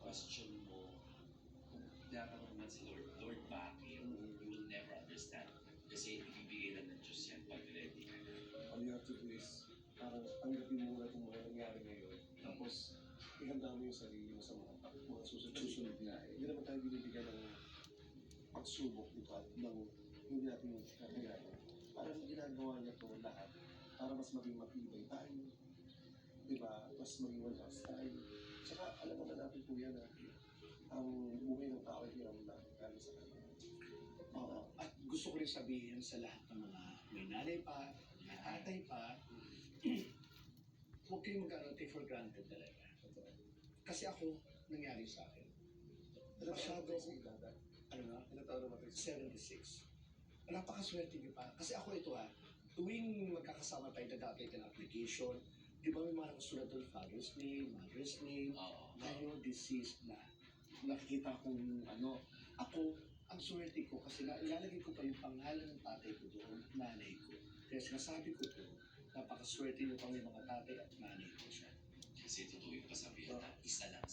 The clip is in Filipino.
question mo kung dapat naman si Lord, Lord, bakit? You will never understand. Kasi ibibigay lang ng Diyos yan pag ready ka na. All you have to do is, parang tanggapin mo na itong mga nangyari ngayon. Tapos, ihanda mo yung sarili mo sa mga susunod na. Hindi naman tayo binibigyan ng pagsubok dito at ng hindi natin kakayanin. Parang ginagawa niya to lahat para mas maging matibay tayo. Diba? Mas maging malakas tayo. Tsaka alam naman natin po yan na ang buhay ng tao ay hiram na galing sa kanya. Oo. At gusto ko rin sabihin sa lahat ng mga may nanay pa, may tatay pa, huwag kayong take for granted talaga. Kasi ako, nangyari sa akin. Masyado ako, ano na? Ilang taon naman ito? 76. Napakaswerte niyo pa. Kasi ako ito tuwing magkakasama tayo, nag-update ng application, di ba may mga nakasulat doon, father's name, mother's name, Oo. ngayon deceased na. Nakikita kong ako, ang swerte ko kasi ilalagay ko pa yung pangalan ng tatay ko doon at nanay ko. Kaya sinasabi ko po, napakaswerte niyo kami mga tatay at nanay ko siya. Kasi totoo yung kasabihan na isa lang